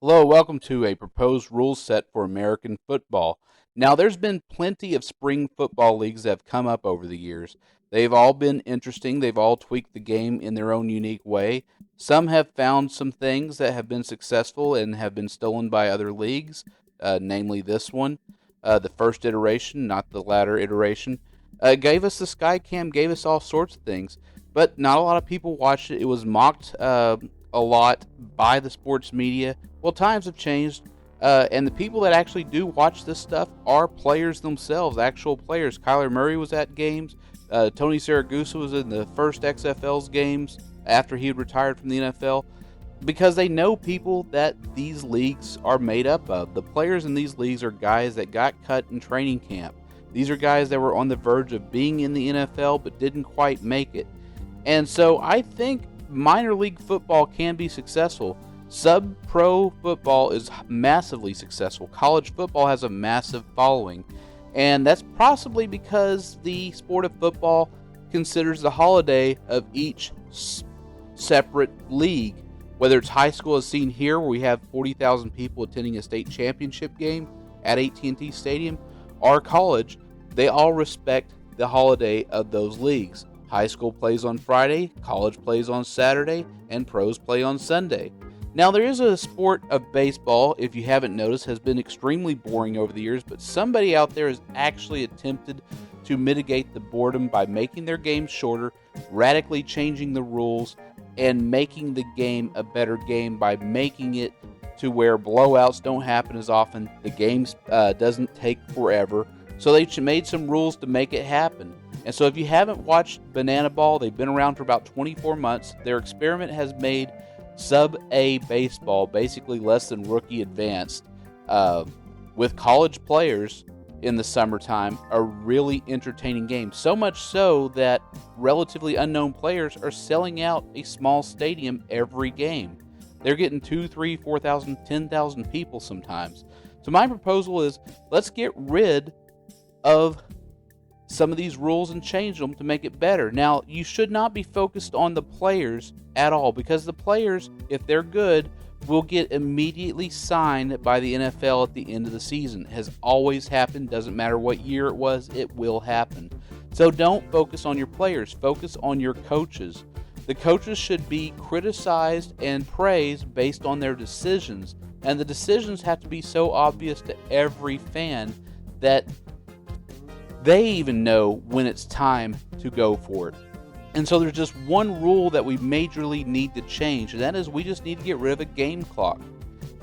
Hello, welcome to a proposed rule set for American football. Now, there's been plenty of spring football leagues that have come up over the years. They've all been interesting. They've all tweaked the game in their own unique way. Some have found some things that have been successful and have been stolen by other leagues, namely this one. The first iteration, not the latter iteration, gave us the sky cam, gave us all sorts of things, but not a lot of people watched it. It was mocked a lot by the sports media. Well, times have changed, and the people that actually do watch this stuff are players themselves, actual players. Kyler Murray was at games. Tony Saragusa was in the first XFL's games after he had retired from the NFL, because they know people that these leagues are made up of. The players in these leagues are guys that got cut in training camp. These are guys that were on the verge of being in the NFL but didn't quite make it. And so I think minor league football can be successful. Sub-pro football is massively successful. College football has a massive following, and that's possibly because the sport of football considers the holiday of each separate league. Whether it's high school, as seen here, where we have 40,000 people attending a state championship game at AT&T Stadium, or college, they all respect the holiday of those leagues. High school plays on Friday, college plays on Saturday, and pros play on Sunday. Now, there is a sport of baseball, if you haven't noticed, has been extremely boring over the years, but somebody out there has actually attempted to mitigate the boredom by making their game shorter, radically changing the rules, and making the game a better game by making it to where blowouts don't happen as often, the game doesn't take forever. So they made some rules to make it happen. And so if you haven't watched Banana Ball, they've been around for about 24 months. Their experiment has made sub-A baseball, basically less than rookie advanced, with college players in the summertime, a really entertaining game. So much so that relatively unknown players are selling out a small stadium every game. They're getting 2, 3, 4,000, 10,000 people sometimes. So my proposal is, let's get rid of some of these rules and change them to make it better. Now, you should not be focused on the players at all, because the players, if they're good, will get immediately signed by the NFL at the end of the season. It has always happened. Doesn't matter what year it was, it will happen. So don't focus on your players. Focus on your coaches. The coaches should be criticized and praised based on their decisions, and the decisions have to be so obvious to every fan that they even know when it's time to go for it. And so there's just one rule that we majorly need to change, and that is we just need to get rid of a game clock.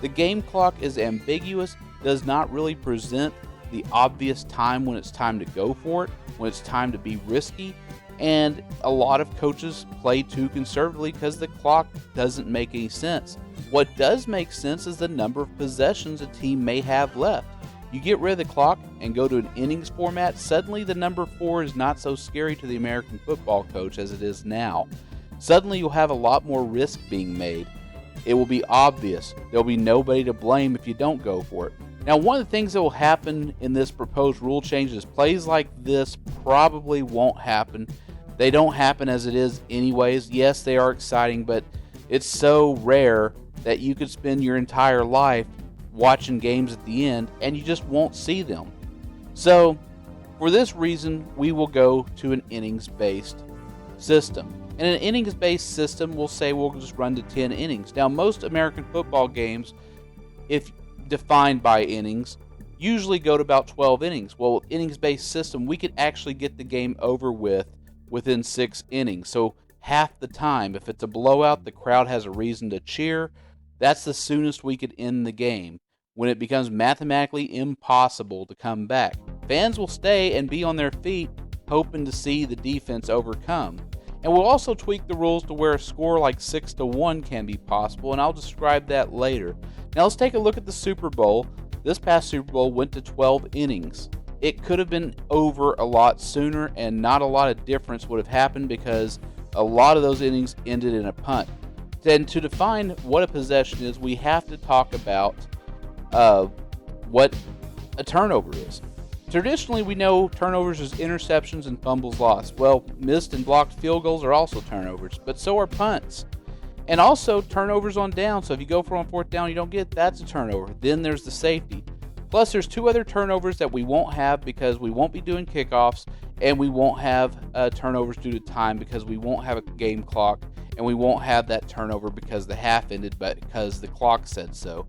The game clock is ambiguous, does not really present the obvious time when it's time to go for it, when it's time to be risky, and a lot of coaches play too conservatively because the clock doesn't make any sense. What does make sense is the number of possessions a team may have left. You get rid of the clock and go to an innings format, suddenly the number 4 is not so scary to the American football coach as it is now. Suddenly you'll have a lot more risk being made. It will be obvious. There'll be nobody to blame if you don't go for it. Now, one of the things that will happen in this proposed rule change is plays like this probably won't happen. They don't happen as it is anyways. Yes, they are exciting, but it's so rare that you could spend your entire life watching games at the end and you just won't see them. So for this reason, we will go to an innings-based system. In an innings-based system, we'll say we'll just run to 10 innings. Now, most American football games, if defined by innings, usually go to about 12 innings. Well, with innings-based system, we could actually get the game over with within 6 innings. So half the time, if it's a blowout, the crowd has a reason to cheer. That's the soonest we could end the game, when it becomes mathematically impossible to come back. Fans will stay and be on their feet, hoping to see the defense overcome. And we'll also tweak the rules to where a score like 6-1 can be possible, and I'll describe that later. Now let's take a look at the Super Bowl. This past Super Bowl went to 12 innings. It could have been over a lot sooner, and not a lot of difference would have happened because a lot of those innings ended in a punt. Then to define what a possession is, we have to talk about what a turnover is. Traditionally, we know turnovers as interceptions and fumbles lost. Well, missed and blocked field goals are also turnovers, but so are punts. And also turnovers on down. So if you go for on fourth down, you don't get, that's a turnover. Then there's the safety. Plus, there's 2 other turnovers that we won't have because we won't be doing kickoffs, and we won't have turnovers due to time because we won't have a game clock, and we won't have that turnover because the half ended, but because the clock said so.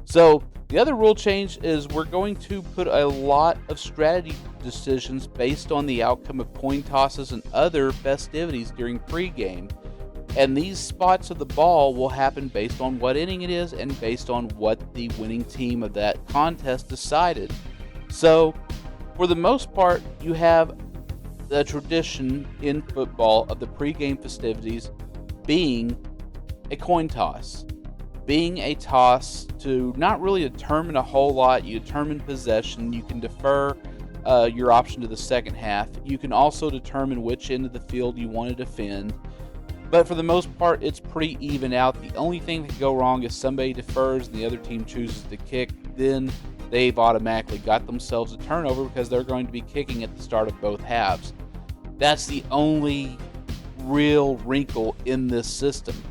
So the other rule change is we're going to put a lot of strategy decisions based on the outcome of coin tosses and other festivities during pregame. And these spots of the ball will happen based on what inning it is and based on what the winning team of that contest decided. So, for the most part, you have the tradition in football of the pregame festivities being a coin toss. Being a toss to not really determine a whole lot. You determine possession. You can defer your option to the second half. You can also determine which end of the field you want to defend. But for the most part, it's pretty even out. The only thing that could go wrong is somebody defers and the other team chooses to kick. Then they've automatically got themselves a turnover because they're going to be kicking at the start of both halves. That's the only real wrinkle in this system.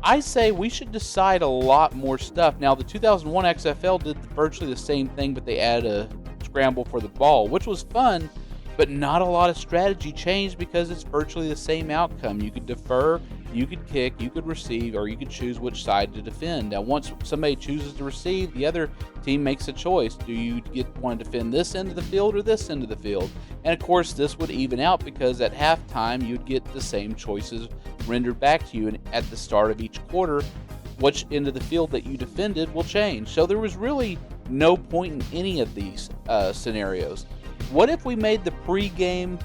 I say we should decide a lot more stuff. Now, the 2001 XFL did virtually the same thing, but they added a scramble for the ball, which was fun. But not a lot of strategy changed because it's virtually the same outcome. You could defer, you could kick, you could receive, or you could choose which side to defend. Now, once somebody chooses to receive, the other team makes a choice. Do you want to defend this end of the field or this end of the field? And, of course, this would even out because at halftime, you'd get the same choices rendered back to you. And at the start of each quarter, which end of the field that you defended will change. So there was really no point in any of these scenarios. What if we made the pregame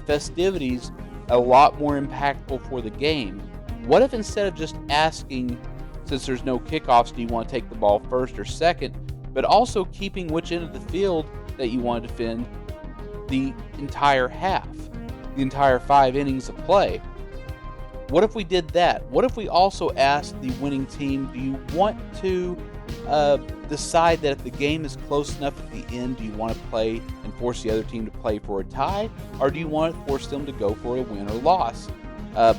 festivities a lot more impactful for the game? What if instead of just asking, since there's no kickoffs, do you want to take the ball first or second, but also keeping which end of the field that you want to defend the entire half, the entire 5 innings of play? What if we did that? What if we also asked the winning team, do you want to decide that if the game is close enough at the end, do you want to play and force the other team to play for a tie, or do you want to force them to go for a win or loss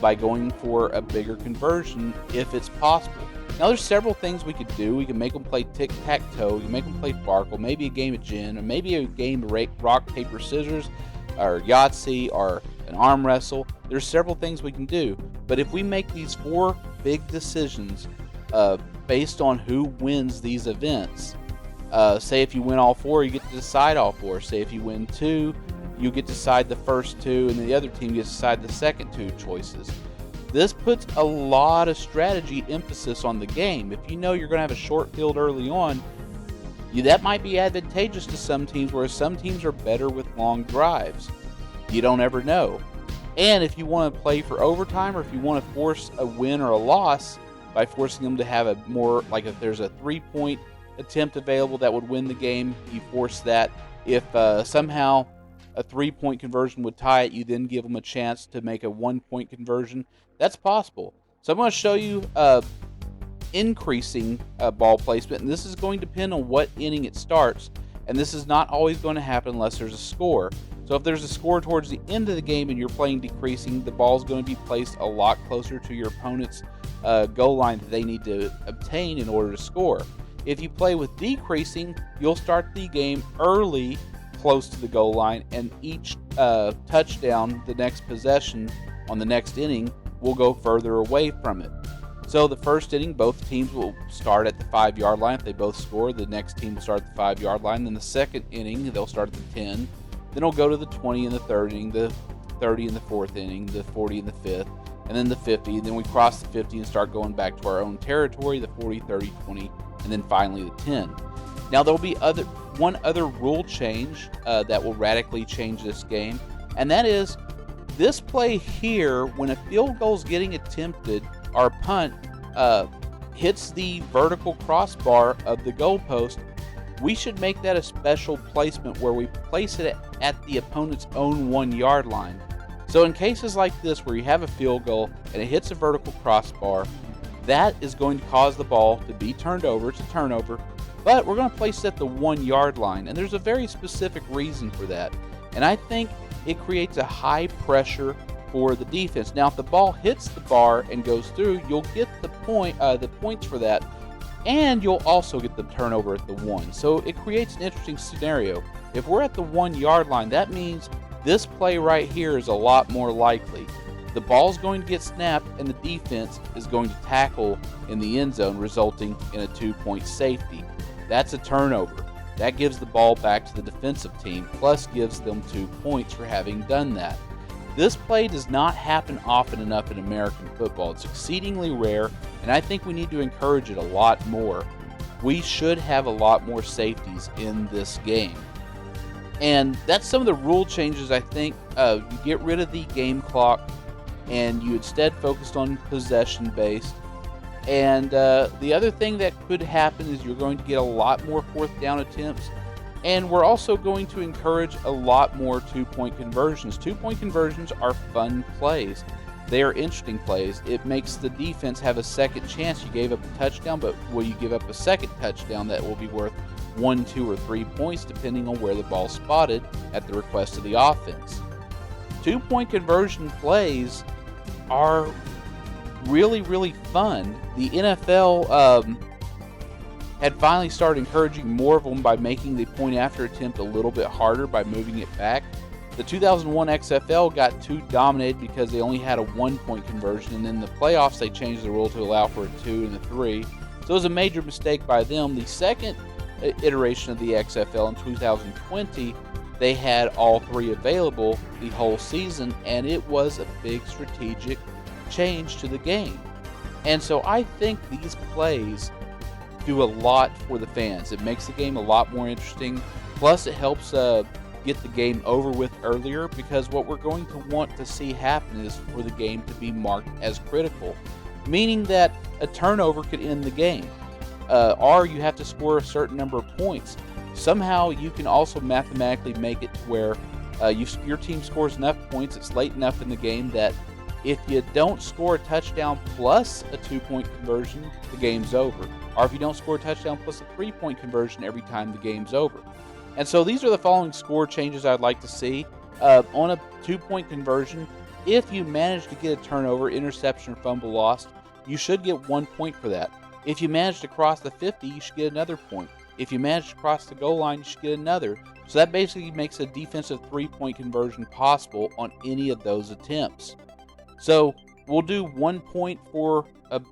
by going for a bigger conversion if it's possible? Now, there's several things we could do. We can make them play tic-tac-toe, you can make them play Farkle, maybe a game of gin, or maybe a game of rock, paper, scissors, or Yahtzee, or an arm wrestle. There's several things we can do. But if we make these 4 big decisions based on who wins these events, say if you win all 4, you get to decide all 4. Say if you win 2, you get to decide the first 2, and the other team gets to decide the second 2 choices. This puts a lot of strategy emphasis on the game. If you know you're going to have a short field early on, that might be advantageous to some teams, whereas some teams are better with long drives. You don't ever know. And if you want to play for overtime, or if you want to force a win or a loss by forcing them to have a more, like if there's a 3-point attempt available that would win the game, you force that. If somehow a 3-point conversion would tie it, you then give them a chance to make a 1-point conversion. That's possible. So I'm going to show you increasing ball placement, and this is going to depend on what inning it starts, and this is not always going to happen unless there's a score. So if there's a score towards the end of the game and you're playing decreasing, the ball is going to be placed a lot closer to your opponent's goal line that they need to obtain in order to score. If you play with decreasing, you'll start the game early, close to the goal line, and each touchdown, the next possession on the next inning, will go further away from it. So the first inning, both teams will start at the 5-yard line. If they both score, the next team will start at the 5-yard line. Then the second inning, they'll start at the 10. Then it'll go to the 20 in the third inning, the 30 in the fourth inning, the 40 in the fifth, and then the 50. And then we cross the 50 and start going back to our own territory, the 40, 30, 20, and then finally the 10. Now there'll be one other rule change that will radically change this game, and that is this play here, when a field goal is getting attempted, our punt hits the vertical crossbar of the goalpost, we should make that a special placement where we place it at the opponent's own 1-yard line. So in cases like this where you have a field goal and it hits a vertical crossbar, that is going to cause the ball to be turned over. It's a turnover, but we're going to place it at the 1-yard line, and there's a very specific reason for that. And I think it creates a high pressure for the defense. Now, if the ball hits the bar and goes through, you'll get the points for that, and you'll also get the turnover at the 1. So it creates an interesting scenario. If we're at the 1-yard line, that means this play right here is a lot more likely. The ball's going to get snapped, and the defense is going to tackle in the end zone, resulting in a 2-point safety. That's a turnover. That gives the ball back to the defensive team, plus gives them 2 points for having done that. This play does not happen often enough in American football. It's exceedingly rare, and I think we need to encourage it a lot more. We should have a lot more safeties in this game. And that's some of the rule changes, I think. You get rid of the game clock, and you instead focused on possession-based. And the other thing that could happen is you're going to get a lot more fourth down attempts. And we're also going to encourage a lot more 2-point conversions. 2-point conversions are fun plays. They are interesting plays. It makes the defense have a second chance. You gave up a touchdown, but will you give up a second touchdown that will be worth 1, 2, or 3 points depending on where the ball's spotted at the request of the offense. 2-point conversion plays are really, really fun. The NFL had finally started encouraging more of them by making the point after attempt a little bit harder by moving it back. The 2001 XFL got too dominated because they only had a 1-point conversion, and in the playoffs they changed the rule to allow for a 2 and a 3. So it was a major mistake by them. The second iteration of the XFL in 2020, they had all 3 available the whole season, and it was a big strategic change to the game. And so I think these plays do a lot for the fans. It makes the game a lot more interesting. Plus, it helps get the game over with earlier, because what we're going to want to see happen is for the game to be marked as critical, meaning that a turnover could end the game, or you have to score a certain number of points. Somehow you can also mathematically make it to where your team scores enough points, it's late enough in the game that if you don't score a touchdown plus a 2-point conversion, the game's over. Or if you don't score a touchdown plus a 3-point conversion every time, the game's over. And so these are the following score changes I'd like to see. On a 2-point conversion, if you manage to get a turnover, interception, or fumble lost, you should get 1 point for that. If you manage to cross the 50, you should get another point. If you manage to cross the goal line, you should get another. So that basically makes a defensive 3-point conversion possible on any of those attempts. So we'll do 1 point for an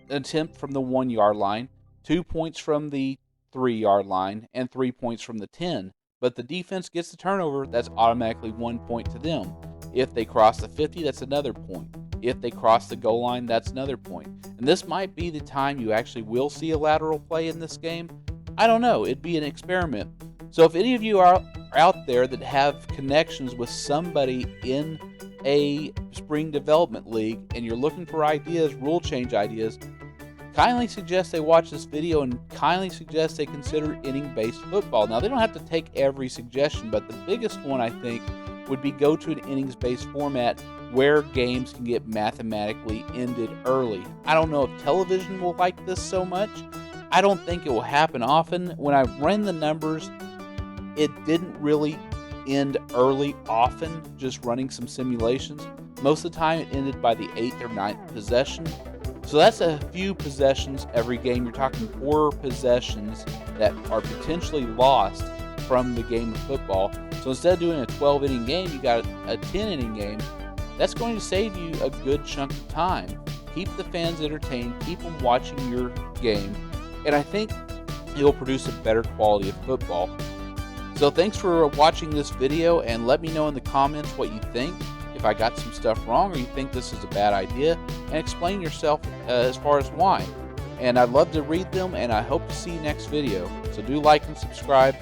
attempt from the 1-yard line, 2 points from the 3-yard line, and 3 points from the 10. But the defense gets the turnover, that's automatically 1 point to them. If they cross the 50, that's another point. If they cross the goal line, that's another point. And this might be the time you actually will see a lateral play in this game. I don't know. It'd be an experiment. So if any of you are out there that have connections with somebody in a spring development league and you're looking for ideas, rule change ideas, kindly suggest they watch this video and kindly suggest they consider inning-based football. Now, they don't have to take every suggestion, but the biggest one, I think, would be go to an innings-based format where games can get mathematically ended early. I don't know if television will like this so much. I don't think it will happen often. When I ran the numbers, it didn't really end early often, just running some simulations. Most of the time it ended by the 8th or 9th possession. So that's a few possessions every game. You're talking 4 possessions that are potentially lost from the game of football. So instead of doing a 12-inning game, you got a 10-inning game. That's going to save you a good chunk of time. Keep the fans entertained, keep them watching your game, and I think it'll produce a better quality of football. So thanks for watching this video, and let me know in the comments what you think, if I got some stuff wrong or you think this is a bad idea, and explain yourself as far as why. And I'd love to read them, and I hope to see you next video. So do like and subscribe.